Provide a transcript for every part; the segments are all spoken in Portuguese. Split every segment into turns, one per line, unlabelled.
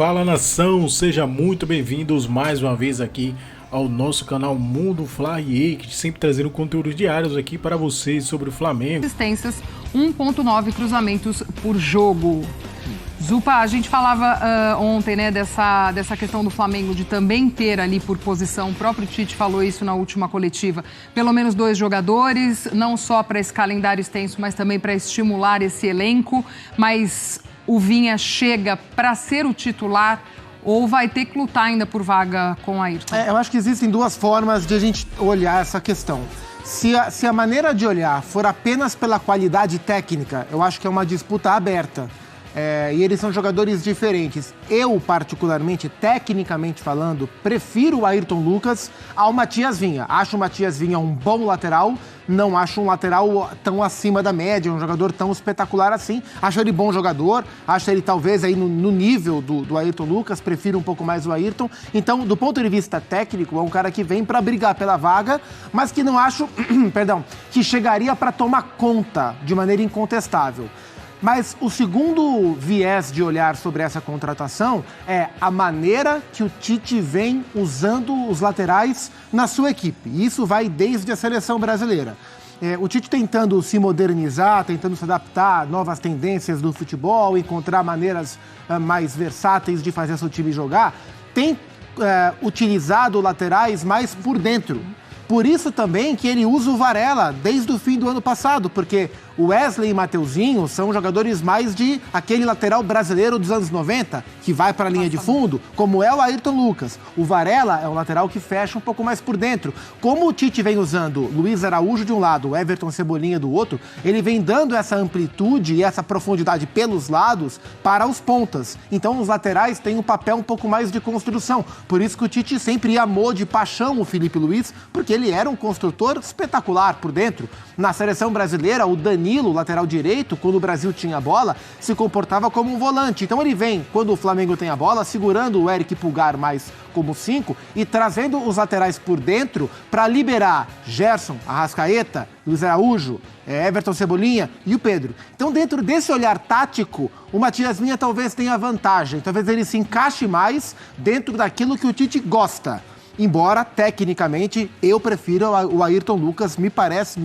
Fala nação, sejam muito bem-vindos mais uma vez aqui ao nosso canal Mundo Fly, sempre trazendo conteúdos diários aqui para vocês sobre o Flamengo.
Assistências, 1.9 cruzamentos por jogo. Zupa, a gente falava ontem, né, dessa questão do Flamengo de também ter ali por posição, o próprio Tite falou isso na última coletiva, pelo menos 2 jogadores, não só para esse calendário extenso, mas também para estimular esse elenco, mas o Vinha chega para ser o titular ou vai ter que lutar ainda por vaga com o Ayrton?
Eu acho que existem 2 formas de a gente olhar essa questão. Se a maneira de olhar for apenas pela qualidade técnica, eu acho que é uma disputa aberta. E eles são jogadores diferentes. Eu, particularmente, tecnicamente falando, prefiro o Ayrton Lucas ao Matias Vinha. Acho o Matias Vinha um bom lateral, não acho um lateral tão acima da média, um jogador tão espetacular assim. Acho ele bom jogador, acho ele talvez aí no nível do Ayrton Lucas, prefiro um pouco mais o Ayrton. Então, do ponto de vista técnico, é um cara que vem para brigar pela vaga, mas que não acho, que chegaria para tomar conta de maneira incontestável. Mas o segundo viés de olhar sobre essa contratação é a maneira que o Tite vem usando os laterais na sua equipe. E isso vai desde a seleção brasileira. O Tite tentando se modernizar, tentando se adaptar a novas tendências do futebol, encontrar maneiras mais versáteis de fazer seu time jogar, tem utilizado laterais mais por dentro. Por isso também que ele usa o Varela desde o fim do ano passado, porque o Wesley e Mateuzinho são jogadores mais de aquele lateral brasileiro dos anos 90, que vai para a linha de fundo, como é o Ayrton Lucas. O Varela é um lateral que fecha um pouco mais por dentro. Como o Tite vem usando Luiz Araújo de um lado, Everton Cebolinha do outro, ele vem dando essa amplitude e essa profundidade pelos lados para os pontas. Então os laterais têm um papel um pouco mais de construção. Por isso que o Tite sempre amou de paixão o Felipe Luiz, porque ele era um construtor espetacular por dentro. Na seleção brasileira, o Danilo, lateral direito, quando o Brasil tinha a bola, se comportava como um volante. Então ele vem, quando o Flamengo tem a bola, segurando o Eric Pulgar mais como 5 e trazendo os laterais por dentro para liberar Gerson, Arrascaeta, Luiz Araújo, Everton Cebolinha e o Pedro. Então, dentro desse olhar tático, o Matias Vinha talvez tenha vantagem. Talvez ele se encaixe mais dentro daquilo que o Tite gosta. Embora, tecnicamente, eu prefiro o Ayrton Lucas, me parece,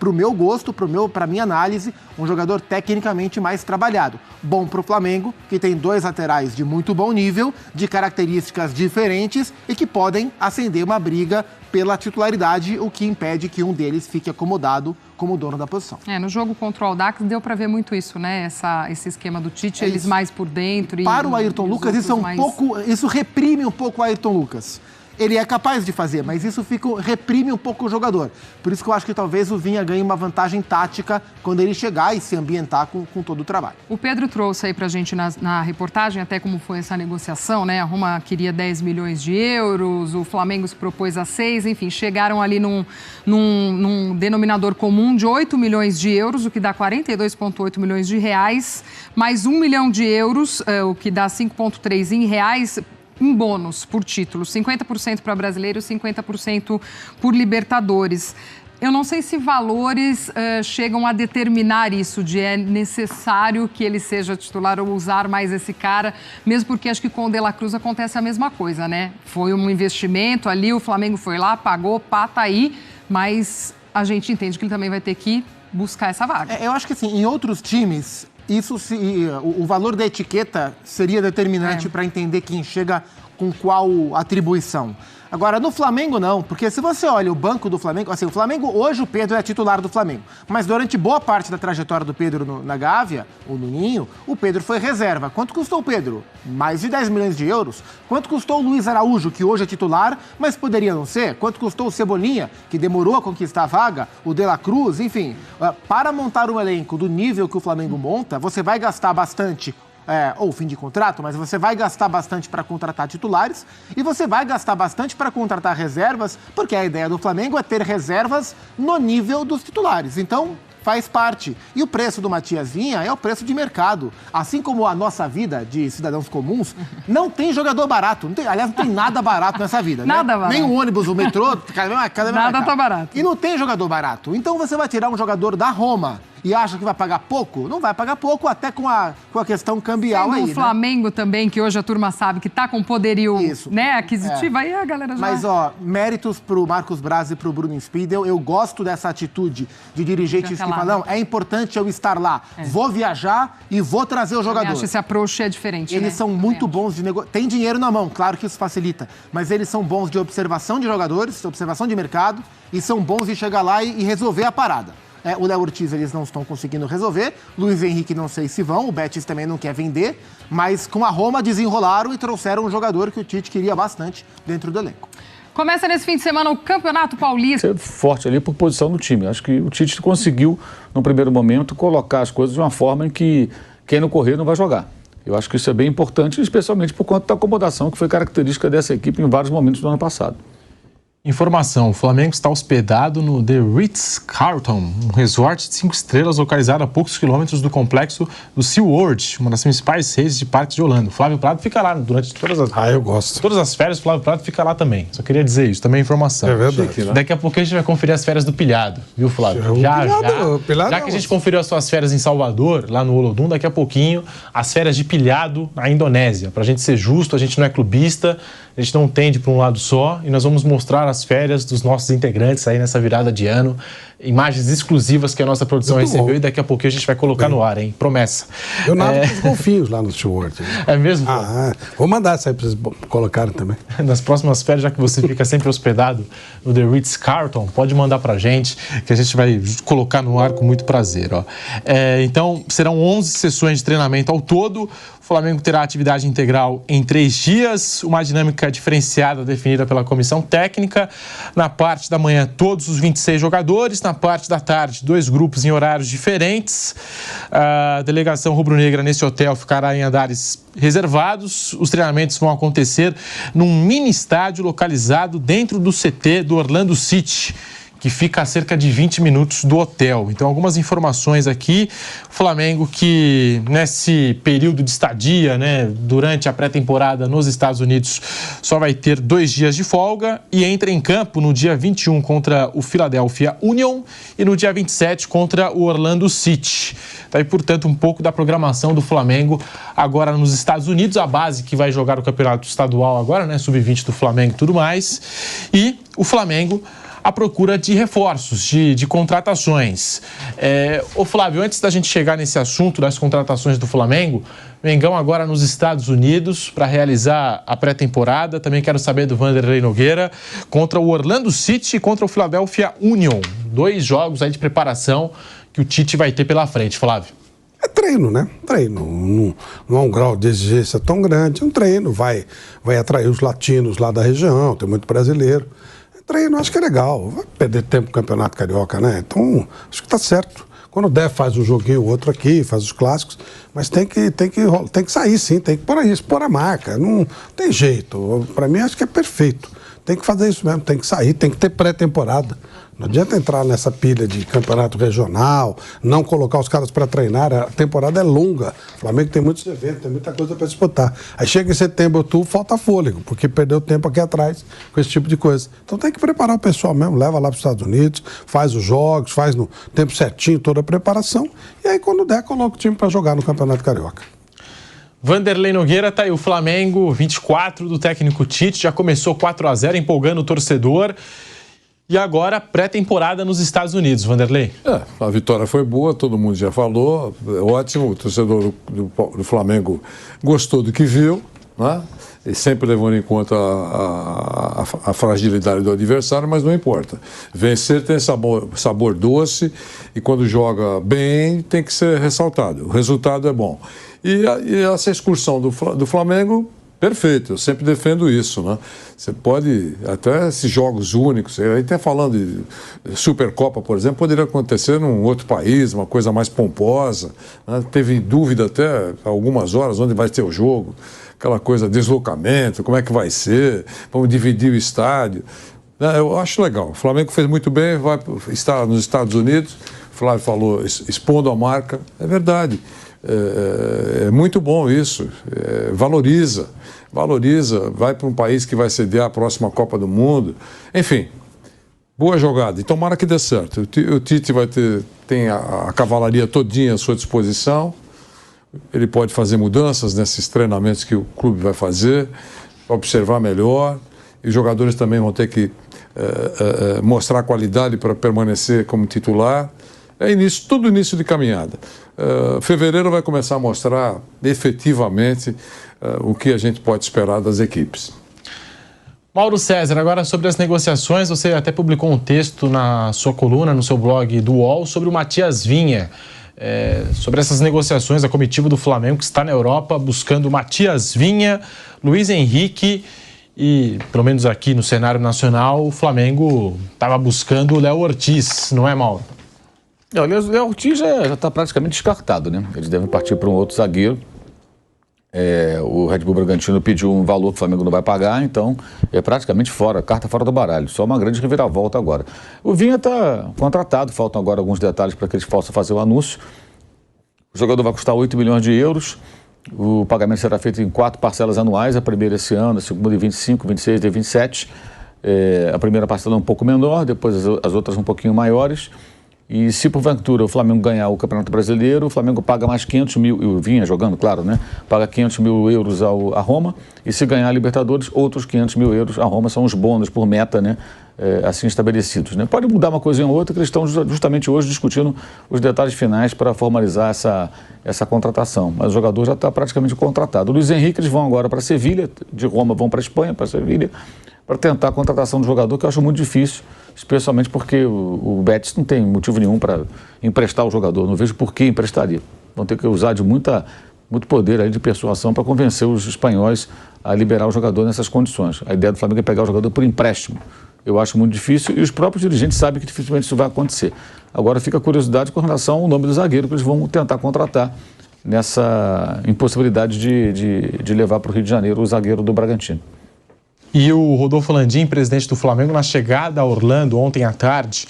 para o meu gosto, para a minha análise, um jogador tecnicamente mais trabalhado. Bom para o Flamengo, que tem 2 laterais de muito bom nível, de características diferentes e que podem acender uma briga pela titularidade, o que impede que um deles fique acomodado como dono da posição.
No jogo contra o Audax deu para ver muito isso, né? Esse esquema do Tite, eles mais por dentro.
Para o Ayrton Lucas, isso reprime um pouco o Ayrton Lucas. Ele é capaz de fazer, mas isso reprime um pouco o jogador. Por isso que eu acho que talvez o Vinha ganhe uma vantagem tática quando ele chegar e se ambientar com todo o trabalho.
O Pedro trouxe aí pra gente na reportagem até como foi essa negociação, né? A Roma queria 10 milhões de euros, o Flamengo se propôs a 6, enfim, chegaram ali num denominador comum de 8 milhões de euros, o que dá 42,8 milhões de reais, mais 1 milhão de euros, o que dá 5,3 em reais, em bônus por título, 50% para brasileiro, 50% por Libertadores. Eu não sei se valores chegam a determinar isso, de é necessário que ele seja titular ou usar mais esse cara, mesmo porque acho que com o De La Cruz acontece a mesma coisa, né? Foi um investimento ali, o Flamengo foi lá, pagou, tá aí, mas a gente entende que ele também vai ter que buscar essa vaga.
Eu acho que assim, em outros times, o valor da etiqueta seria determinante para entender quem chega com qual atribuição. Agora, no Flamengo não, porque se você olha o banco do Flamengo, assim, o Flamengo, hoje o Pedro é titular do Flamengo, mas durante boa parte da trajetória do Pedro na Gávea, ou no Ninho, o Pedro foi reserva. Quanto custou o Pedro? Mais de 10 milhões de euros. Quanto custou o Luiz Araújo, que hoje é titular, mas poderia não ser? Quanto custou o Cebolinha, que demorou a conquistar a vaga? O De La Cruz, enfim. Para montar um elenco do nível que o Flamengo monta, você vai gastar bastante ou fim de contrato, mas você vai gastar bastante para contratar titulares e você vai gastar bastante para contratar reservas, porque a ideia do Flamengo é ter reservas no nível dos titulares. Então, faz parte. E o preço do Matias Vinha é o preço de mercado. Assim como a nossa vida de cidadãos comuns, não tem jogador barato. Aliás, não tem nada barato nessa vida.
Nada barato.
Nem o ônibus, o metrô, cada vez
nada tá barato.
E não tem jogador barato. Então você vai tirar um jogador da Roma e acha que vai pagar pouco, não vai pagar pouco, até com a questão cambial aí,
o Flamengo também, que hoje a turma sabe que tá com poderio, né, aquisitivo, aí a galera já...
Mas, méritos pro Marcos Braz e pro Bruno Spindel. Eu gosto dessa atitude de dirigentes que falam, não, é importante eu estar lá, vou viajar e vou trazer o jogador.
Eu acho esse approach é diferente,
Eles são muito bons de negócio. Tem dinheiro na mão, claro que isso facilita, mas eles são bons de observação de jogadores, observação de mercado, e são bons de chegar lá e resolver a parada. O Léo Ortiz eles não estão conseguindo resolver, Luiz Henrique não sei se vão, o Betis também não quer vender, mas com a Roma desenrolaram e trouxeram um jogador que o Tite queria bastante dentro do elenco.
Começa nesse fim de semana o Campeonato Paulista.
Ser forte ali por posição do time. Acho que o Tite conseguiu, no primeiro momento, colocar as coisas de uma forma em que quem não correr não vai jogar. Eu acho que isso é bem importante, especialmente por conta da acomodação que foi característica dessa equipe em vários momentos do ano passado.
Informação, o Flamengo está hospedado no The Ritz-Carlton, um resort de 5 estrelas localizado a poucos quilômetros do complexo do SeaWorld, uma das principais redes de parques de Orlando. O Flávio Prado fica lá durante todas as...
eu gosto.
Todas as férias, o Flávio Prado fica lá também. Só queria dizer isso, também é informação.
É verdade.
Daqui a pouco a gente vai conferir as férias do Pilhado, viu, Flávio? Já que a gente conferiu as suas férias em Salvador, lá no Olodum, daqui a pouquinho as férias de Pilhado na Indonésia. Pra gente ser justo, a gente não é clubista, a gente não tende para um lado só e nós vamos mostrar as férias dos nossos integrantes aí nessa virada de ano. Imagens exclusivas que a nossa produção recebeu e daqui a pouquinho a gente vai colocar no ar, hein? Promessa.
Eu nado com os golfinhos lá no SeaWorld.
É mesmo?
Vou mandar isso aí para vocês colocarem também.
Nas próximas férias, já que você fica sempre hospedado no The Ritz-Carlton, pode mandar pra gente, que a gente vai colocar no ar com muito prazer. Ó. Então, serão 11 sessões de treinamento ao todo. O Flamengo terá atividade integral em 3 dias, uma dinâmica diferenciada definida pela comissão técnica. Na parte da manhã, todos os 26 jogadores. Na parte da tarde, 2 grupos em horários diferentes. A delegação rubro-negra nesse hotel ficará em andares reservados. Os treinamentos vão acontecer num mini estádio localizado dentro do CT do Orlando City, que fica a cerca de 20 minutos do hotel. Então, algumas informações aqui. O Flamengo que, nesse período de estadia, né, durante a pré-temporada nos Estados Unidos, só vai ter 2 dias de folga e entra em campo no dia 21 contra o Philadelphia Union e no dia 27 contra o Orlando City. Tá aí, portanto, um pouco da programação do Flamengo agora nos Estados Unidos. A base que vai jogar o campeonato estadual agora, né, sub-20 do Flamengo e tudo mais. E o Flamengo à procura de reforços, de contratações. Ô Flávio, antes da gente chegar nesse assunto das contratações do Flamengo, Mengão agora nos Estados Unidos para realizar a pré-temporada. Também quero saber do Vanderlei Nogueira contra o Orlando City e contra o Philadelphia Union. 2 jogos aí de preparação que o Tite vai ter pela frente, Flávio.
É treino, né? Treino. Não há um grau de exigência tão grande. É um treino. Vai atrair os latinos lá da região, tem muito brasileiro. Treino, acho que é legal. Vai perder tempo no Campeonato Carioca, né? Então, acho que tá certo. Quando der, faz um joguinho, outro aqui, faz os clássicos. Mas tem que sair, sim. Tem que expor a marca. Não tem jeito. Para mim, acho que é perfeito. Tem que fazer isso mesmo. Tem que sair, tem que ter pré-temporada. Não adianta entrar nessa pilha de campeonato regional, não colocar os caras para treinar. A temporada é longa. O Flamengo tem muitos eventos, tem muita coisa para disputar. Aí chega em setembro, outubro, falta fôlego, porque perdeu tempo aqui atrás com esse tipo de coisa. Então tem que preparar o pessoal mesmo, leva lá para os Estados Unidos, faz os jogos, faz no tempo certinho toda a preparação. E aí quando der, coloca o time para jogar no Campeonato Carioca.
Vanderlei Nogueira, tá aí o Flamengo, 24 do técnico Tite, já começou 4-0, empolgando o torcedor. E agora, pré-temporada nos Estados Unidos, Vanderlei.
A vitória foi boa, todo mundo já falou, ótimo, o torcedor do Flamengo gostou do que viu, né? E sempre levando em conta a fragilidade do adversário, mas não importa. Vencer tem sabor doce e quando joga bem tem que ser ressaltado. O resultado é bom. E essa excursão do Flamengo, perfeito, eu sempre defendo isso, né? Você pode, até esses jogos únicos, aí até falando de Supercopa, por exemplo, poderia acontecer num outro país, uma coisa mais pomposa, né? Teve dúvida até algumas horas onde vai ter o jogo, aquela coisa, deslocamento, como é que vai ser, vamos dividir o estádio. Eu acho legal, o Flamengo fez muito bem, vai estar nos Estados Unidos, o Flávio falou, expondo a marca, é verdade. É muito bom isso, valoriza, vai para um país que vai sediar a próxima Copa do Mundo, enfim, Boa jogada. E tomara que dê certo. O Tite tem a cavalaria todinha à sua disposição. Ele pode fazer mudanças nesses treinamentos que o clube vai fazer, observar melhor. E os jogadores também vão ter que mostrar qualidade para permanecer como titular. Tudo início de caminhada. Fevereiro vai começar a mostrar efetivamente o que a gente pode esperar das equipes.
Mauro César, agora sobre as negociações, você até publicou um texto na sua coluna, no seu blog do UOL, sobre o Matias Vinha, sobre essas negociações, a comitiva do Flamengo que está na Europa buscando o Matias Vinha, Luiz Henrique e, pelo menos aqui no cenário nacional, o Flamengo estava buscando o Léo Ortiz, não é, Mauro?
O Léo Ortiz já está praticamente descartado, né? Eles devem partir para um outro zagueiro. O Red Bull Bragantino pediu um valor que o Flamengo não vai pagar, então é praticamente fora, carta fora do baralho, só uma grande reviravolta agora. O Vinha está contratado, faltam agora alguns detalhes para que eles possam fazer o anúncio. O jogador vai custar 8 milhões de euros, o pagamento será feito em 4 parcelas anuais, a primeira esse ano, a segunda em 25, 26 e 27. A primeira parcela é um pouco menor, depois as outras um pouquinho maiores. E se porventura o Flamengo ganhar o Campeonato Brasileiro, o Flamengo paga mais 500 mil, eu vinha jogando, claro, né? Paga 500 mil euros a Roma, e se ganhar a Libertadores, outros 500 mil euros a Roma, são os bônus por meta, né? Assim estabelecidos, né? Pode mudar uma coisinha ou outra, que eles estão justamente hoje discutindo os detalhes finais para formalizar essa contratação, mas o jogador já está praticamente contratado. O Luiz Henrique, eles vão agora para Sevilha, de Roma vão para a Espanha, para Sevilha, para tentar a contratação do jogador, que eu acho muito difícil, especialmente porque o Betis não tem motivo nenhum para emprestar o jogador, não vejo por que emprestaria. Vão ter que usar de muito poder aí de persuasão para convencer os espanhóis a liberar o jogador nessas condições. A ideia do Flamengo é pegar o jogador por empréstimo. Eu acho muito difícil e os próprios dirigentes sabem que dificilmente isso vai acontecer. Agora fica a curiosidade com relação ao nome do zagueiro que eles vão tentar contratar nessa impossibilidade de levar para o Rio de Janeiro o zagueiro do Bragantino.
E o Rodolfo Landim, presidente do Flamengo, na chegada a Orlando ontem à tarde,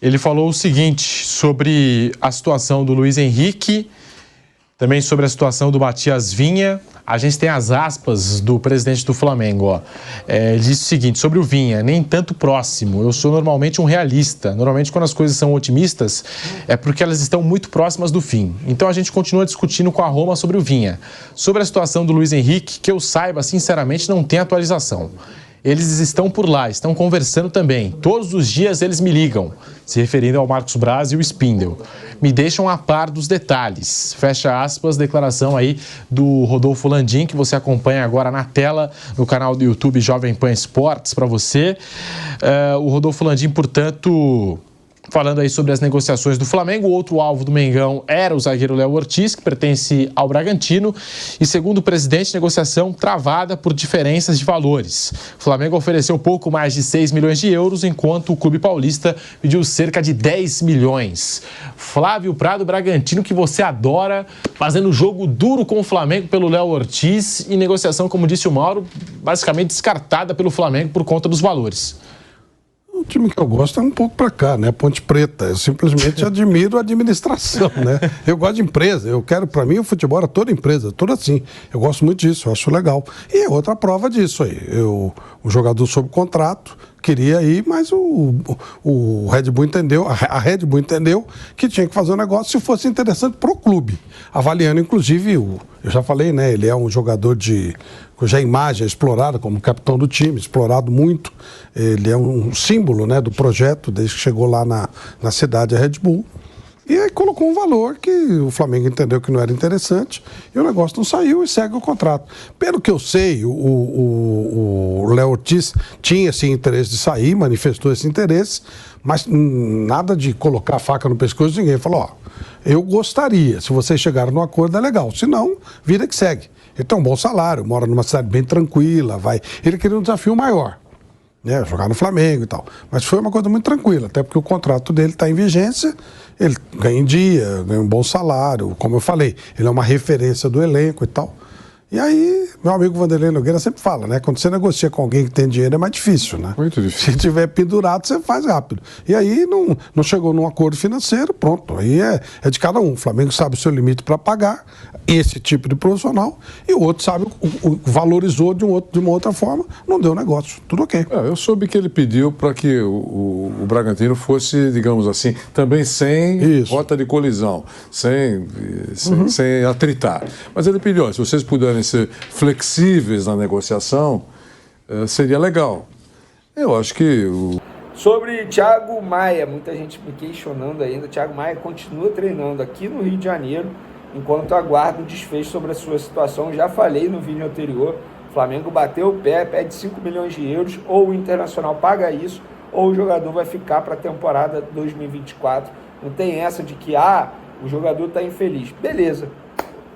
ele falou o seguinte sobre a situação do Luiz Henrique, também sobre a situação do Matias Vinha. A gente tem as aspas do presidente do Flamengo. Ele disse o seguinte, sobre o Vinha, nem tanto próximo, eu sou normalmente um realista. Normalmente quando as coisas são otimistas é porque elas estão muito próximas do fim. Então a gente continua discutindo com a Roma sobre o Vinha. Sobre a situação do Luiz Henrique, que eu saiba, sinceramente, não tem atualização. Eles estão por lá, estão conversando também. Todos os dias eles me ligam, se referindo ao Marcos Braz e o Spindel. Me deixam a par dos detalhes. Fecha aspas, declaração aí do Rodolfo Landim, que você acompanha agora na tela no canal do YouTube Jovem Pan Esportes para você. O Rodolfo Landim, portanto, falando aí sobre as negociações do Flamengo. O outro alvo do Mengão era o zagueiro Léo Ortiz, que pertence ao Bragantino. E segundo o presidente, negociação travada por diferenças de valores. O Flamengo ofereceu pouco mais de 6 milhões de euros, enquanto o clube paulista pediu cerca de 10 milhões. Flávio Prado, Bragantino, que você adora, fazendo jogo duro com o Flamengo pelo Léo Ortiz. E negociação, como disse o Mauro, basicamente descartada pelo Flamengo por conta dos valores.
O time que eu gosto é um pouco para cá, né? Ponte Preta. Eu simplesmente admiro a administração, né? Eu gosto de empresa. Eu quero, para mim, o futebol é toda empresa, tudo assim. Eu gosto muito disso, eu acho legal. E é outra prova disso aí. O jogador sob contrato queria ir, mas o Red Bull entendeu, a Red Bull entendeu que tinha que fazer um negócio se fosse interessante para o clube. Avaliando, inclusive, eu já falei, né? Ele é um jogador cuja imagem é explorada como capitão do time, explorado muito. Ele é um símbolo, né, do projeto, desde que chegou lá na cidade, a Red Bull. E aí colocou um valor que o Flamengo entendeu que não era interessante e o negócio não saiu e segue o contrato. Pelo que eu sei, o Léo Ortiz tinha esse interesse de sair, manifestou esse interesse, mas nada de colocar a faca no pescoço de ninguém. Falou, eu gostaria, se vocês chegaram no acordo é legal, se não, vida que segue. Ele tem um bom salário, mora numa cidade bem tranquila, ele queria um desafio maior, né, jogar no Flamengo e tal. Mas foi uma coisa muito tranquila, até porque o contrato dele está em vigência, ele ganha em dia, ganha um bom salário, como eu falei, ele é uma referência do elenco e tal. E aí, meu amigo Vanderlei Nogueira sempre fala, né? Quando você negocia com alguém que tem dinheiro é mais difícil, né?
Muito difícil.
Se tiver pendurado, você faz rápido. E aí não chegou num acordo financeiro, pronto. Aí é de cada um. O Flamengo sabe o seu limite para pagar esse tipo de profissional e o outro sabe, valorizou de uma outra forma, não deu negócio. Tudo ok.
Eu soube que ele pediu para que o Bragantino fosse, digamos assim, também sem rota de colisão, sem atritar. Mas ele pediu, se vocês puderem ser flexíveis na negociação, seria legal. Eu acho que
Sobre Thiago Maia, muita gente me questionando ainda. Thiago Maia continua treinando aqui no Rio de Janeiro, enquanto aguarda o desfecho sobre a sua situação. Já falei no vídeo anterior, o Flamengo bateu o pé, pede 5 milhões de euros, ou o Internacional paga isso, ou o jogador vai ficar para a temporada 2024. Não tem essa de que, o jogador está infeliz. Beleza.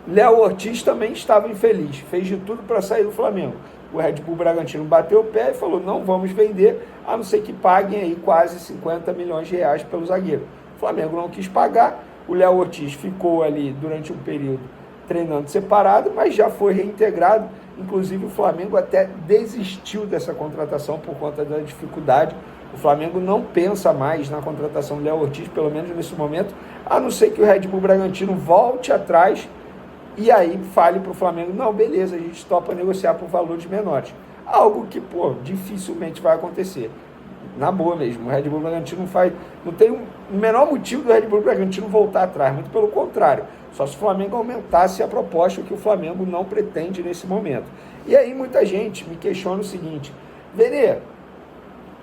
Léo Ortiz também estava infeliz, fez de tudo para sair do Flamengo. O Red Bull Bragantino bateu o pé e falou, não vamos vender, a não ser que paguem aí quase 50 milhões de reais pelo zagueiro. O Flamengo não quis pagar, o Léo Ortiz ficou ali durante um período treinando separado, mas já foi reintegrado. Inclusive o Flamengo até desistiu dessa contratação por conta da dificuldade. O Flamengo não pensa mais na contratação do Léo Ortiz, pelo menos nesse momento, a não ser que o Red Bull Bragantino volte atrás e aí fale para o Flamengo, não, beleza, a gente topa negociar por valores menores. Algo que, dificilmente vai acontecer. Na boa mesmo, o Red Bull Bragantino não tem o menor motivo do Red Bull Bragantino voltar atrás, muito pelo contrário. Só se o Flamengo aumentasse a proposta, que o Flamengo não pretende nesse momento. E aí muita gente me questiona o seguinte, Vene,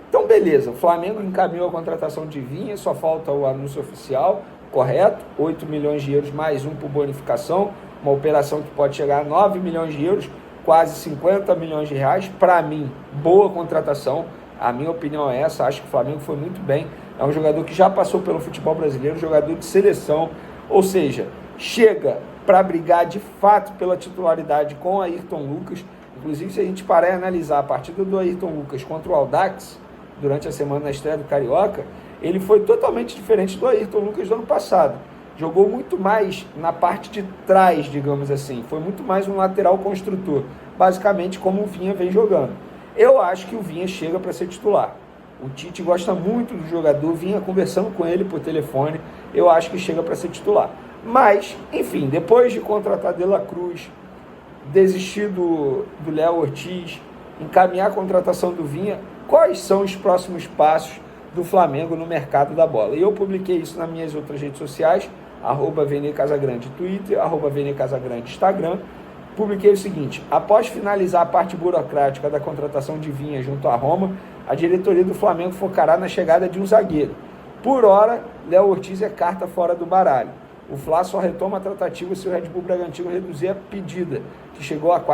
então beleza, o Flamengo encaminhou a contratação de Vinha, só falta o anúncio oficial, correto? 8 milhões de euros mais um por bonificação, uma operação que pode chegar a 9 milhões de euros, quase 50 milhões de reais. Para mim, boa contratação. A minha opinião é essa, acho que o Flamengo foi muito bem. É um jogador que já passou pelo futebol brasileiro, jogador de seleção, ou seja, chega para brigar de fato pela titularidade com o Ayrton Lucas. Inclusive, se a gente parar e analisar a partida do Ayrton Lucas contra o Audax, durante a semana na estreia do Carioca, ele foi totalmente diferente do Ayrton Lucas do ano passado. Jogou muito mais na parte de trás, digamos assim. Foi muito mais um lateral construtor, basicamente como o Vinha vem jogando. Eu acho que o Vinha chega para ser titular. O Tite gosta muito do jogador, vinha conversando com ele por telefone, eu acho que chega para ser titular. Mas, enfim, depois de contratar De La Cruz, desistir do Léo Ortiz, encaminhar a contratação do Vinha, quais são os próximos passos do Flamengo no mercado da bola? E eu publiquei isso nas minhas outras redes sociais, @VeneCasagrande Twitter, @VeneCasagrande Instagram. Publiquei o seguinte, após finalizar a parte burocrática da contratação de Vinha junto à Roma, a diretoria do Flamengo focará na chegada de um zagueiro. Por hora, Léo Ortiz é carta fora do baralho. O Fla só retoma a tratativa se o Red Bull Bragantino reduzir a pedida, que chegou a